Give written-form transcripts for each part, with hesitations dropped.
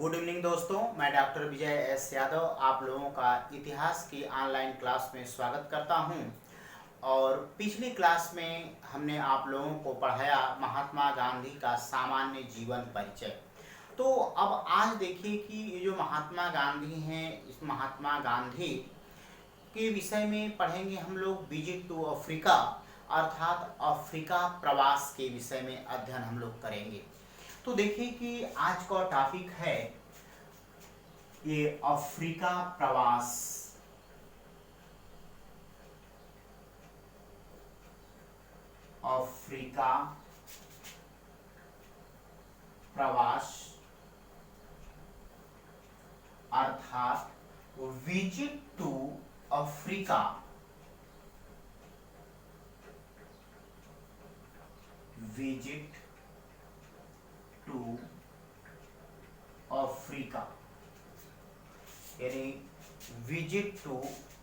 Good evening दोस्तों, मैं doctor विजय S Yadav आप लोगों का इतिहास की ऑनलाइन क्लास में स्वागत करता हूं। और पिछली क्लास में हमने आप लोगों को पढ़ाया महात्मा गांधी का सामान्य जीवन परिचय। तो अब आज देखिए कि ये जो महात्मा गांधी हैं, इस महात्मा गांधी के विषय में पढ़ेंगे हम लोग विजिट टू अफ्रीका, अर्थात अफ्रीका प्रवास के विषय में अध्ययन हम लोग करेंगे। तो देखिए कि आज का टॉपिक है ये अफ्रीका प्रवास। अफ्रीका प्रवास अर्थात visit to Africa. Visit to Africa यानी विजिट टू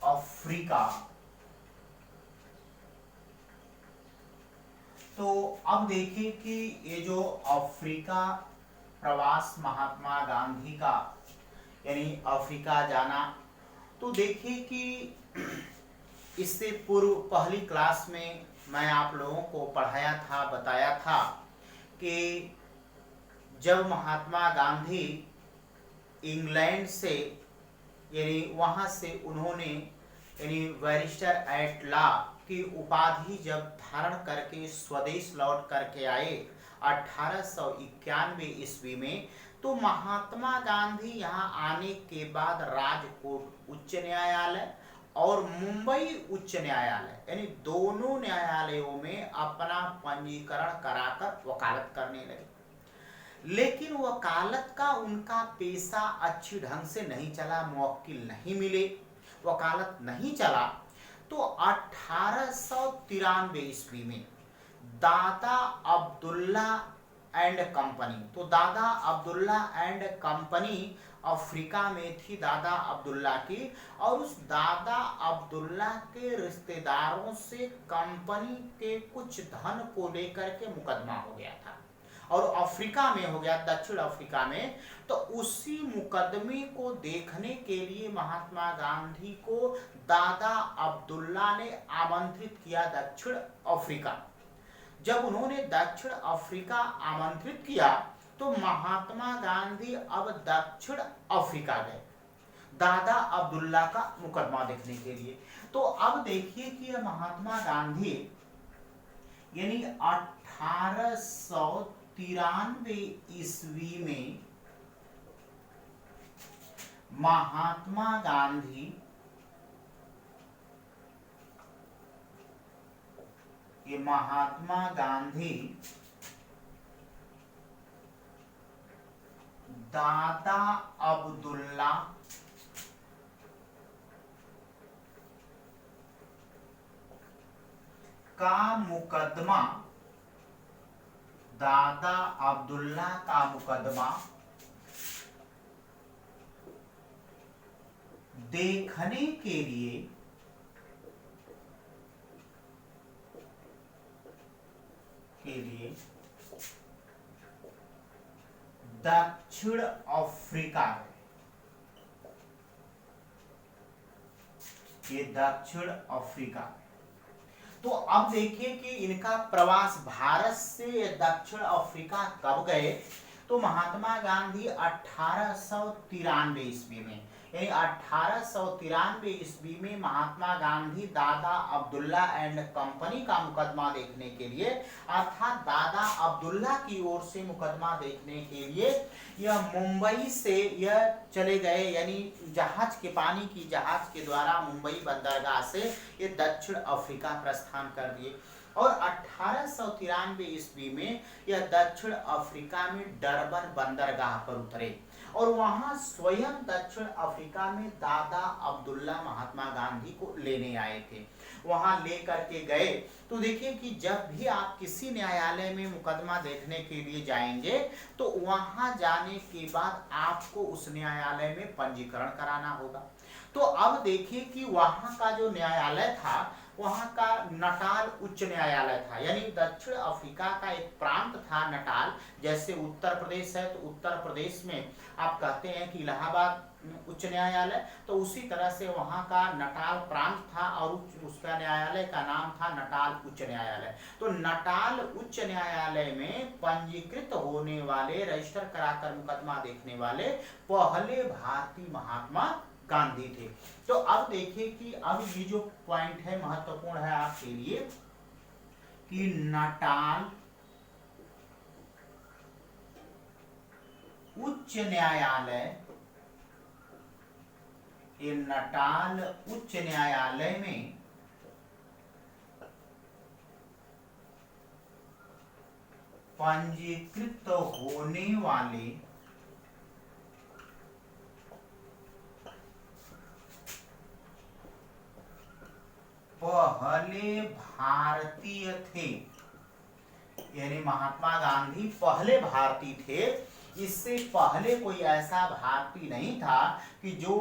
अफ्रीका। तो अब देखिए कि ये जो अफ्रीका प्रवास महात्मा गांधी का यानी अफ्रीका जाना, तो देखिए कि इससे पूर्व पहली क्लास में मैं आप लोगों को पढ़ाया था, बताया था कि जब महात्मा गांधी इंग्लैंड से यानी वहाँ से उन्होंने यानी बैरिस्टर एट लॉ की उपाधि जब धारण करके स्वदेश लौट करके आए 1891 ईस्वी में, तो महात्मा गांधी यहाँ आने के बाद राजकोट उच्च न्यायालय और मुंबई उच्च न्यायालय यानी दोनों न्यायालयों में अपना पंजीकरण कराकर वकालत करने लगे। लेकिन वकालत का उनका पेशा अच्छी ढंग से नहीं चला, मुवक्किल नहीं मिले, वकालत नहीं चला। तो 1893 ईस्वी में दादा अब्दुल्ला एंड कंपनी, तो दादा अब्दुल्ला एंड कंपनी अफ्रीका में थी दादा अब्दुल्ला की, और उस दादा अब्दुल्ला के रिश्तेदारों से कंपनी के कुछ धन को लेकर के मुकदमा हो गया था और अफ्रीका में हो गया, दक्षिण अफ्रीका में। तो उसी मुकदमे को देखने के लिए महात्मा गांधी को दादा अब्दुल्ला ने आमंत्रित किया दक्षिण अफ्रीका। जब उन्होंने दक्षिण अफ्रीका आमंत्रित किया तो महात्मा गांधी अब दक्षिण अफ्रीका गए दादा अब्दुल्ला का मुकदमा देखने के लिए। तो अब देखिए कि महात्मा गांधी यानी 1893 ईस्वी में महात्मा गांधी दादा अब्दुल्ला का मुकदमा देखने के लिए दक्षिण अफ्रीका, ये दक्षिण अफ्रीका। तो अब देखिए कि इनका प्रवास भारत से दक्षिण अफ्रीका कब गए, तो महात्मा गांधी 1893 ईस्वी में यानी 1893 ईस्वी में महात्मा गांधी दादा अब्दुल्ला एंड कंपनी का मुकदमा देखने के लिए, अर्थात दादा अब्दुल्ला की ओर से मुकदमा देखने के लिए यह मुंबई से यह चले गए, यानी जहाज के पानी की जहाज के द्वारा मुंबई बंदरगाह से ये दक्षिण अफ्रीका प्रस्थान कर दिए। और 1893 ईस्वी में यह दक्षिण अफ्रीका में डरबन बंदरगाह पर उतरे और वहां स्वयं दक्षिण अफ्रीका में दादा अब्दुल्ला महात्मा गांधी को लेने आए थे, वहां लेकर के गए। तो देखिए कि जब भी आप किसी न्यायालय में मुकदमा देखने के लिए जाएंगे तो वहां जाने के बाद आपको उस न्यायालय में पंजीकरण कराना होगा। तो अब देखिए कि वहां का जो न्यायालय था वहां का नटाल उच्च न्यायालय था, यानी दक्षिण अफ्रीका का एक प्रांत था नटाल, जैसे उत्तर प्रदेश है तो उत्तर प्रदेश में आप कहते हैं कि इलाहाबाद उच्च न्यायालय, तो उसी तरह से वहां का नटाल प्रांत था और उसका न्यायालय का नाम था नटाल उच्च न्यायालय। तो नटाल उच्च न्यायालय में पंजीकृत होने वाले, रजिस्टर कराकर मुकदमा देखने वाले पहले भारतीय महात्मा गांधी थे। तो अब देखिए कि अब ये जो पॉइंट है महत्वपूर्ण है आपके लिए कि नटाल उच्च न्यायालय, ये नटाल उच्च न्यायालय में पंजीकृत होने वाले पहले भारतीय थे, यानी महात्मा गांधी पहले भारतीय थे। इससे पहले कोई ऐसा भारतीय नहीं था कि जो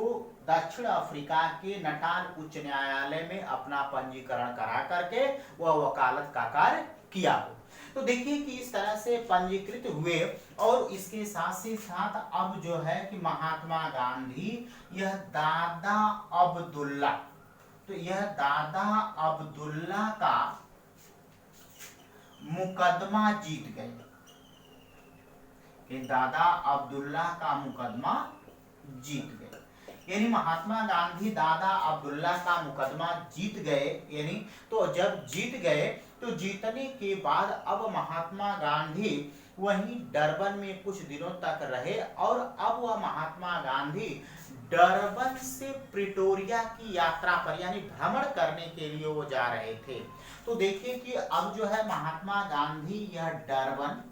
दक्षिण अफ्रीका के नटाल उच्च न्यायालय में अपना पंजीकरण करा करके वह वकालत का कार्य किया हो। तो देखिए कि इस तरह से पंजीकृत हुए और इसके साथ ही साथ अब जो है कि महात्मा गांधी यह दादा अब्दुल्ला, तो यह दादा अब्दुल्ला का मुकदमा जीत गए, कि दादा अब्दुल्ला का मुकदमा जीत गए। यानी महात्मा गांधी दादा अब्दुल्ला का मुकदमा जीत गए, यानी तो जब जीत गए तो जीतने के बाद अब महात्मा गांधी वहीं डरबन में कुछ दिनों तक रहे और अब वह महात्मा गांधी डरबन से प्रिटोरिया की यात्रा पर, यानी भ्रमण करने के लिए वो जा रहे थे। तो देखिए कि अब जो है महात्मा गांधी यह डरबन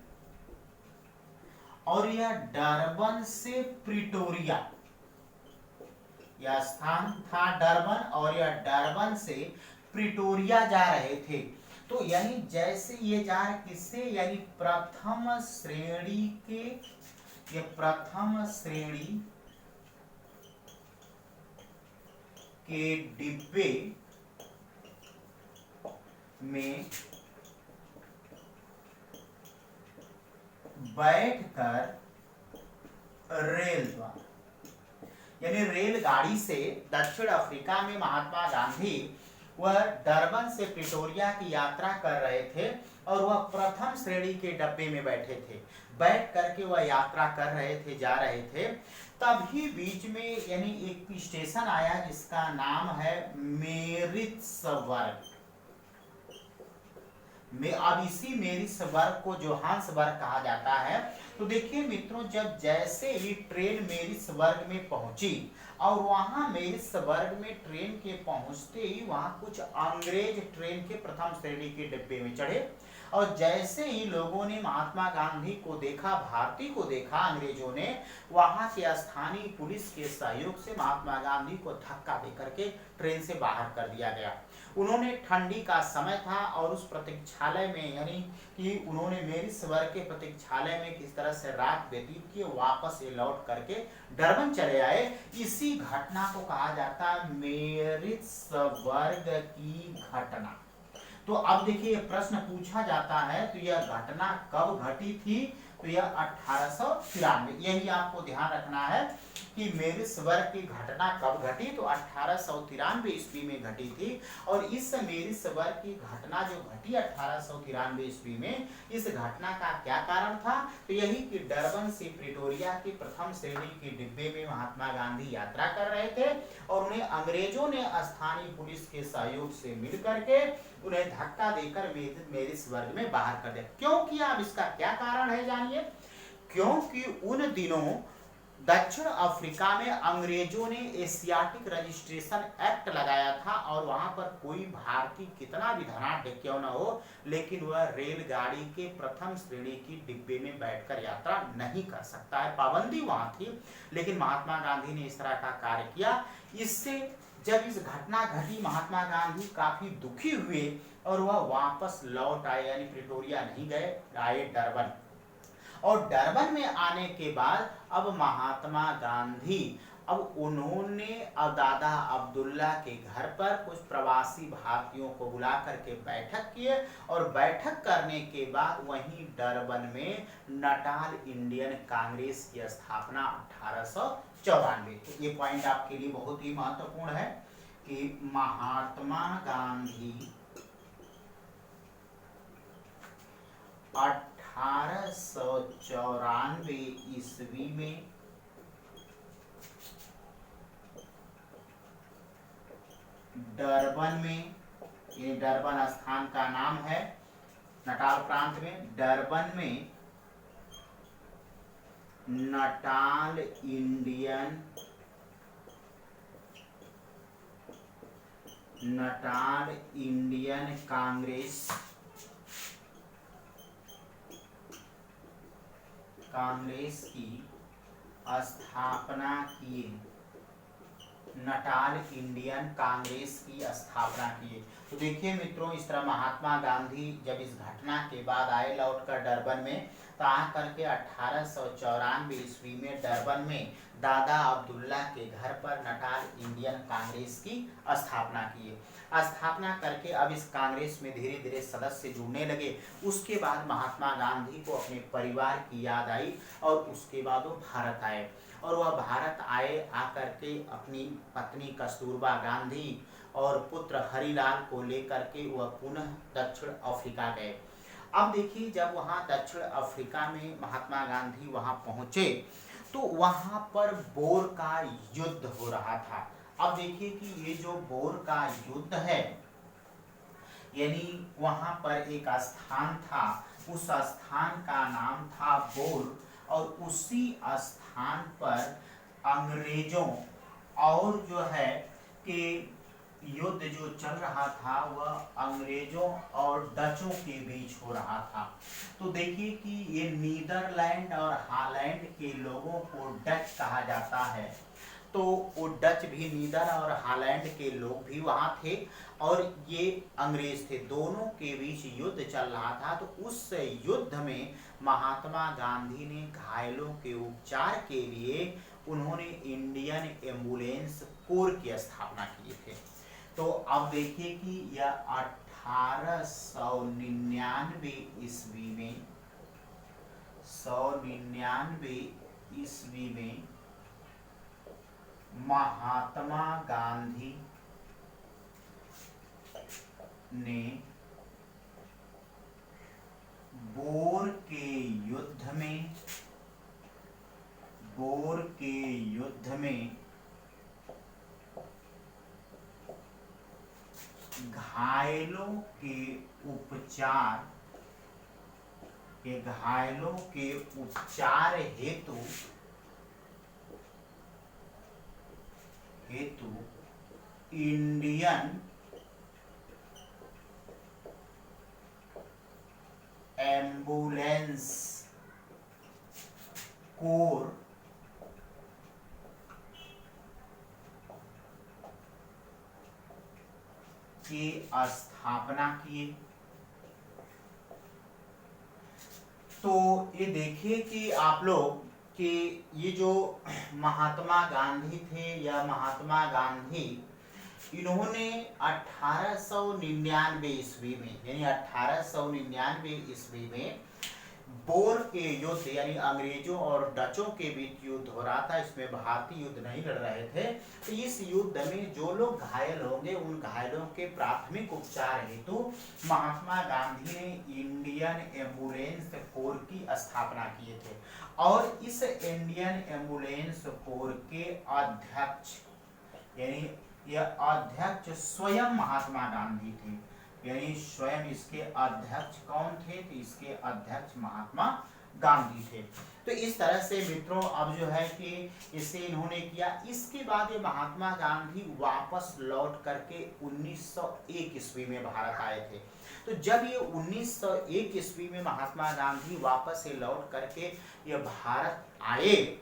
और यह डरबन से प्रिटोरिया, यह स्थान था डरबन और यह डरबन से प्रिटोरिया जा रहे थे। तो यानी जैसे ये जा रहे किससे, यानी प्रथम श्रेणी के, ये प्रथम श्रेणी के डिब्बे में बैठकर रेल द्वारा, यानी रेलगाड़ी से दक्षिण अफ्रीका में महात्मा गांधी वह डरबन से प्रिटोरिया की यात्रा कर रहे थे और वह प्रथम श्रेणी के डब्बे में बैठे थे, बैठ करके वह यात्रा कर रहे थे, जा रहे थे। तभी बीच में यानी एक स्टेशन आया जिसका नाम है मेरिट्सबर्ग। अब इसी मेरिट्सबर्ग को जोहान्सबर्ग कहा जाता है। तो देखिए मित्रों, जब जैसे ही ट्रेन मेरिट्सबर्ग में पहुंची और वहां मेरिट्सबर्ग में ट्रेन के पहुंचते ही वहां कुछ अंग्रेज ट्रेन के प्रथम श्रेणी के डिब्बे में चढ़े और जैसे ही लोगों ने महात्मा गांधी को देखा, भारतीय को देखा, अंग्रेजों ने वहां के स्थानीय पुलिस के सहयोग से महात्मा गांधी को धक्का देकर के ट्रेन से बाहर कर दिया गया। उन्होंने, ठंडी का समय था और उस प्रतीक्षालय में, यानी कि उन्होंने मेरिट्सबर्ग के प्रतीक्षालय में किस तरह से रात व्यतीत की, वापस ये लौट करके डरबन चले आए। इसी घटना को कहा जाता है मेरिट्सबर्ग की घटना। तो अब देखिए प्रश्न पूछा जाता है, तो यह घटना कब घटी थी, तो यह 1893, यही आपको ध्यान रखना है कि मेरिट्सबर्ग की घटना कब घटी, तो 1893 ईस्वी में घटी थी। और इस मेरिट्सबर्ग की घटना जो घटी 1893 ईस्वी में, इस घटना का क्या कारण था, तो यही कि डरबन से प्रिटोरिया की प्रथम श्रेणी के डिब्बे में महात्मा गांधी यात्रा कर रहे थे और उन्हें अंग्रेजों ने स्थानीय पुलिस के सहयोग से मिल करके उन्हें धक्का देकर मेरिट्सबर्ग में बाहर कर दिया। क्यों किया, अब इसका क्या कारण है जानिए। क्योंकि उन दिनों दक्षिण अफ्रीका में अंग्रेजों ने एशियाटिक रजिस्ट्रेशन एक्ट लगाया था और वहां पर कोई भारतीय कितना भी धनाढ्य क्यों न हो, लेकिन वह रेलगाड़ी के प्रथम श्रेणी की डिब्बे में बैठकर यात्रा नहीं कर सकता है, पाबंदी वहां थी। लेकिन महात्मा गांधी ने इस तरह का कार्य किया। इससे जब इस घटना घटी, महात्मा गांधी काफी दुखी हुए और वह वापस लौट आए, यानी प्रिटोरिया नहीं गए, आए डरबन। और डरबन में आने के बाद अब महात्मा गांधी अब उन्होंने दादा अब्दुल्ला के घर पर कुछ प्रवासी भारतीयों को बुला करके बैठक किए और बैठक करने के बाद वहीं डरबन में नटाल इंडियन कांग्रेस की स्थापना 1894। तो ये पॉइंट आपके लिए बहुत ही महत्वपूर्ण है कि महात्मा गांधी 1894 ईस्वी में डरबन में, ये डरबन स्थान का नाम है नटाल प्रांत में, डरबन में नटाल इंडियन कांग्रेस की स्थापना किए, नटाल इंडियन कांग्रेस की स्थापना किए। तो देखिए मित्रों, इस तरह महात्मा गांधी जब इस घटना के बाद आए लौटकर डरबन में, तो आ करके 1894 ईस्वी में डरबन में दादा अब्दुल्ला के घर पर नटाल इंडियन कांग्रेस की स्थापना किए। स्थापना करके अब इस कांग्रेस में धीरे धीरे सदस्य जुड़ने लगे। उसके बाद महात्मा गांधी को अपने परिवार की याद आई और उसके बाद वो भारत आए, और वह भारत आए आकर के अपनी पत्नी कस्तूरबा गांधी और पुत्र हरिलाल को लेकर के वह पुनः दक्षिण अफ्रीका गए। अब देखिए, जब वहाँ दक्षिण अफ्रीका में महात्मा गांधी वहाँ पहुँचे तो वहाँ पर बोर का युद्ध हो रहा था। अब देखिए कि ये जो बोर का युद्ध है, यानी वहाँ पर एक स्थान था, उस स्थान का नाम था बोर, और उसी स्थान पर अंग्रेजों और जो है कि युद्ध जो चल रहा था वह अंग्रेजों और डचों के बीच हो रहा था। तो देखिए कि ये नीदरलैंड और हॉलैंड के लोगों को डच कहा जाता है, तो वो डच भी, नीदर और हॉलैंड के लोग भी वहाँ थे और ये अंग्रेज थे, दोनों के बीच युद्ध चल रहा था। तो उस युद्ध में महात्मा गांधी ने घायलों के उपचार के लिए उन्होंने इंडियन एम्बुलेंस कोर की स्थापना किए थे। तो अब देखिए कि यह 1899 ईस्वी में महात्मा गांधी ने बोर के युद्ध में घायलों के उपचार हेतु इंडियन एम्बुलेंस कोर की स्थापना किए। तो ये देखिए कि आप लोग कि ये जो महात्मा गांधी थे या महात्मा गांधी, इन्होंने 1899 ईस्वी में, यानी 1899 ईस्वी में बोर के युद्ध, यानी अंग्रेजों और डचों के बीच युद्ध हो रहा था, इसमें भारतीय युद्ध नहीं लड़ रहे थे। तो इस युद्ध में जो लोग घायल होंगे उन घायलों के प्राथमिक उपचार हेतु महात्मा गांधी ने इंडियन एम्बुलेंस कोर की स्थापना किए थे, और इस इंडियन एम्बुलेंस कोर के अध्यक्ष, यानी यह अध्यक्ष स्वयं महात्मा गांधी थे, यानी स्वयं इसके अध्यक्ष कौन थे? तो इसके अध्यक्ष महात्मा गांधी थे। तो इस तरह से मित्रों अब जो है कि इसे इन्होंने किया। इसके बाद ये महात्मा गांधी वापस लौट करके 1901 ईस्वी में भारत आए थे। तो जब ये 1901 ईस्वी में महात्मा गांधी वापस से लौट करके ये भारत आए,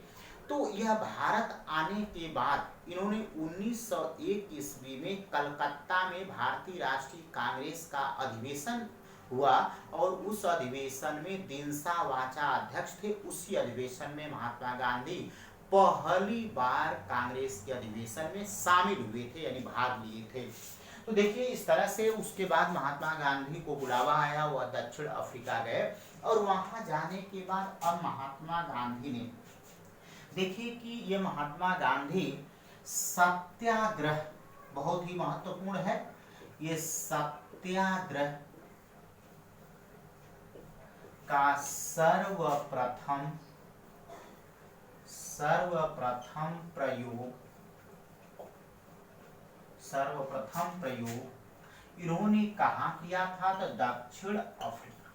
तो यह भारत आने के बाद इन्होंने 1901 ईस्वी में कलकत्ता में भारतीय राष्ट्रीय कांग्रेस का अधिवेशन हुआ, और उस अधिवेशन में दिनसा वाचा अध्यक्ष थे। उसी अधिवेशन में महात्मा गांधी पहली बार कांग्रेस के अधिवेशन में शामिल हुए थे, यानी भाग लिए थे। तो देखिए इस तरह से उसके बाद महात्मा गांधी को बुलावा आया, वह दक्षिण अफ्रीका गए और वहां जाने के बाद अब महात्मा गांधी ने, देखिए कि ये महात्मा गांधी सत्याग्रह बहुत ही महत्वपूर्ण है, ये सत्याग्रह का सर्वप्रथम प्रयोग इन्होंने कहाँ किया था? तो दक्षिण अफ्रीका,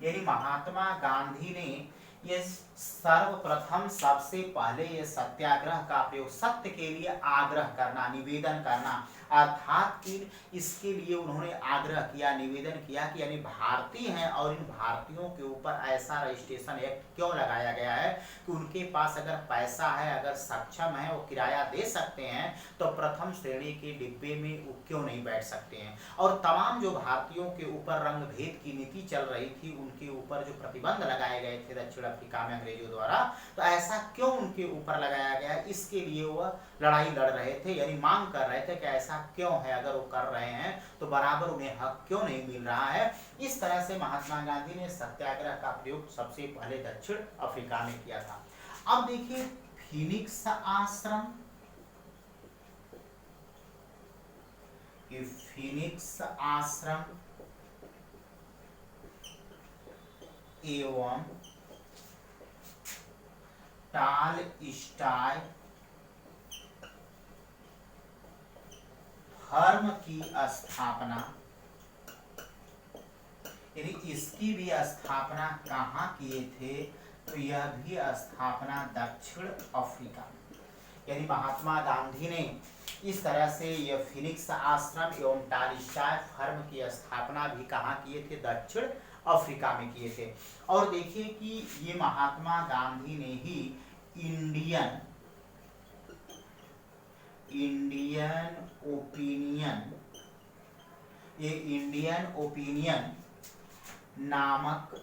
यानी महात्मा गांधी ने ये सर्वप्रथम सबसे पहले ये सत्याग्रह का प्रयोग, सत्य के लिए आग्रह करना, निवेदन करना, अर्थात कि इसके लिए उन्होंने आग्रह किया, निवेदन किया कि यानी भारतीय हैं और इन भारतीयों के ऊपर ऐसा रजिस्ट्रेशन एक्ट क्यों लगाया गया है कि उनके पास अगर पैसा है, अगर सक्षम है, वो किराया दे सकते हैं, तो प्रथम श्रेणी के डिब्बे में वो क्यों नहीं बैठ सकते हैं। और तमाम जो भारतीयों के ऊपर रंग भेद की नीति चल रही थी, उनके ऊपर जो प्रतिबंध लगाए गए थे दक्षिण अफ्रीका में अंग्रेजों द्वारा, तो ऐसा क्यों उनके ऊपर लगाया गया, इसके लिए वह लड़ाई लड़ रहे थे, यानी मांग कर रहे थे कि ऐसा क्यों है, अगर वो कर रहे हैं तो बराबर उन्हें हक क्यों नहीं मिल रहा है। इस तरह से महात्मा गांधी ने सत्याग्रह का प्रयोग सबसे पहले दक्षिण अफ्रीका में किया था। अब देखिए फीनिक्स आश्रम, फीनिक्स आश्रम एवं टॉलस्टॉय फर्म की स्थापना, यानी इसकी भी स्थापना कहाँ किए थे? तो यह भी स्थापना दक्षिण अफ्रीका, यानी महात्मा गांधी ने इस तरह से यह फिनिक्स आश्रम एवं टॉलस्टॉय फर्म की स्थापना भी कहाँ किए थे? दक्षिण अफ्रीका में किए थे। और देखिए कि ये महात्मा गांधी ने ही इंडियन ओपिनियन नामक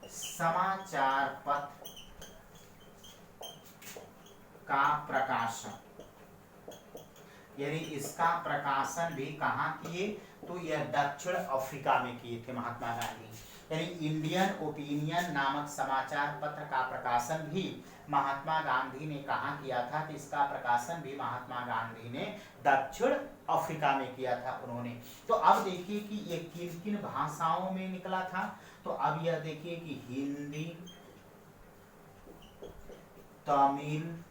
समाचार पत्र का प्रकाशन, यानी इसका प्रकाशन भी कहाँ किए? तो यह दक्षिण अफ्रीका में किए थे महात्मा गांधी। यानी इंडियन ओपिनियन नामक समाचार पत्र का प्रकाशन भी महात्मा गांधी ने कहाँ किया था? तो इसका प्रकाशन भी महात्मा गांधी ने दक्षिण अफ्रीका में किया था उन्होंने। तो अब देखिए कि ये किन किन भाषाओं में निकला था। तो अब यह देखिए कि हिंदी, तमिल,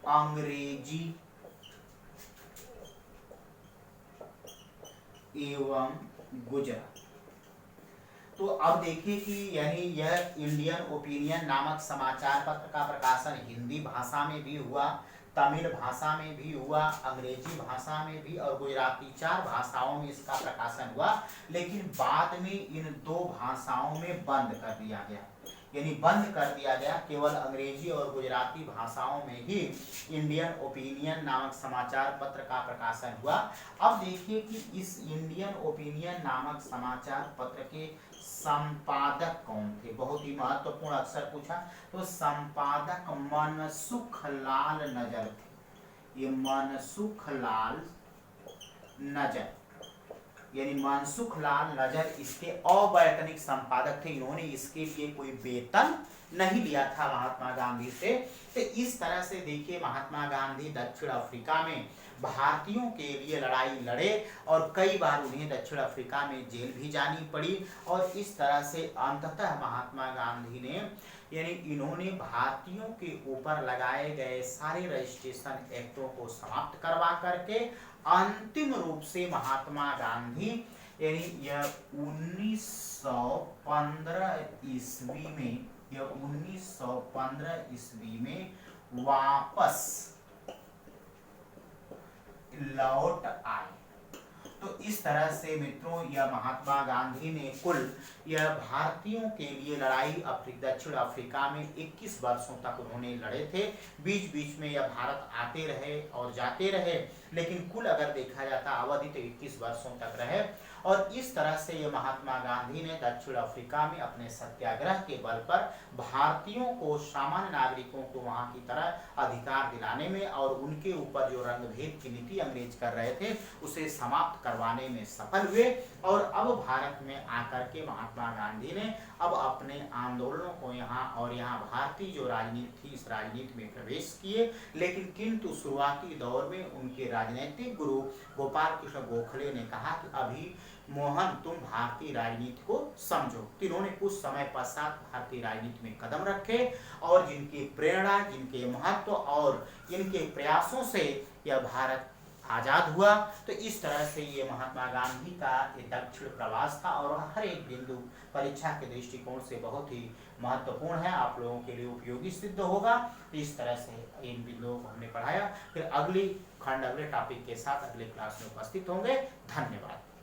अंग्रेजी एवं गुजराती। तो अब देखिए कि यानी यह इंडियन ओपिनियन नामक समाचार पत्र का प्रकाशन हिंदी भाषा में भी हुआ, तमिल भाषा में भी हुआ, अंग्रेजी भाषा में भी और गुजराती, 4 भाषाओं में इसका प्रकाशन हुआ। लेकिन बाद में इन 2 भाषाओं में बंद कर दिया गया, यानी बंद कर दिया गया, केवल अंग्रेजी और गुजराती भाषाओं में ही इंडियन ओपिनियन नामक समाचार पत्र का प्रकाशन हुआ। अब देखिए कि इस इंडियन ओपिनियन नामक समाचार पत्र के संपादक कौन थे? बहुत ही महत्वपूर्ण अक्सर पूछा। तो संपादक मनसुखलाल नजर थे। ये मनसुखलाल नजर, यानी मनसुखलाल नजर इसके अवैतनिक संपादक थे। इन्होंने इसके लिए कोई वेतन नहीं लिया था महात्मा गांधी से। तो इस तरह से देखिए महात्मा गांधी दक्षिण अफ्रीका में भारतीयों के लिए लड़ाई लड़े और कई बार उन्हें दक्षिण अफ्रीका में जेल भी जानी पड़ी। और इस तरह से अंततः महात्मा गांधी ने, यानी इन्होंने भारतीयों के ऊपर लगाए गए सारे रजिस्ट्रेशन एक्टों को समाप्त करवा करके अंतिम रूप से महात्मा गांधी, यानी यह 1915 ईस्वी में वापस लौट आए। तो तो इस तरह से मित्रों यह महात्मा गांधी ने कुल यह भारतीयों के लिए लड़ाई दक्षिण अफ्रीका में 21 वर्षों तक उन्होंने लड़े थे। बीच बीच में यह भारत आते रहे और जाते रहे, लेकिन कुल अगर देखा जाता अवधि तो 21 वर्षों तक रहे। और इस तरह से ये महात्मा गांधी ने दक्षिण अफ्रीका में अपने सत्याग्रह के बल पर भारतीयों को, सामान्य नागरिकों को वहां की तरह अधिकार दिलाने में और उनके ऊपर जो रंगभेद की नीति अंग्रेज कर रहे थे उसे समाप्त करवाने में सफल हुए। और अब भारत में आकर के महात्मा गांधी ने अब अपने आंदोलनों को यहाँ भारतीय जो राजनीति थी इस राजनीति में प्रवेश किए। लेकिन किंतु शुरुआती दौर में उनके राजनीतिक गुरु गोपाल कृष्ण गोखले ने कहा कि अभी मोहन तुम भारतीय राजनीति को समझो। तिन्होंने कुछ समय पश्चात भारतीय राजनीति में कदम रखे और जिनकी प्रेरणा, जिनके महत्व और इनके प्रयासों से यह भारत आजाद हुआ। तो इस तरह से ये महात्मा गांधी का ये दक्षिण प्रवास था और हर एक बिंदु परीक्षा के दृष्टिकोण से बहुत ही महत्वपूर्ण है, आप लोगों के लिए उपयोगी सिद्ध होगा। तो इस तरह से इन बिंदुओं को हमने पढ़ाया। फिर अगली खंड अगले टॉपिक के साथ अगले क्लास में उपस्थित होंगे। धन्यवाद।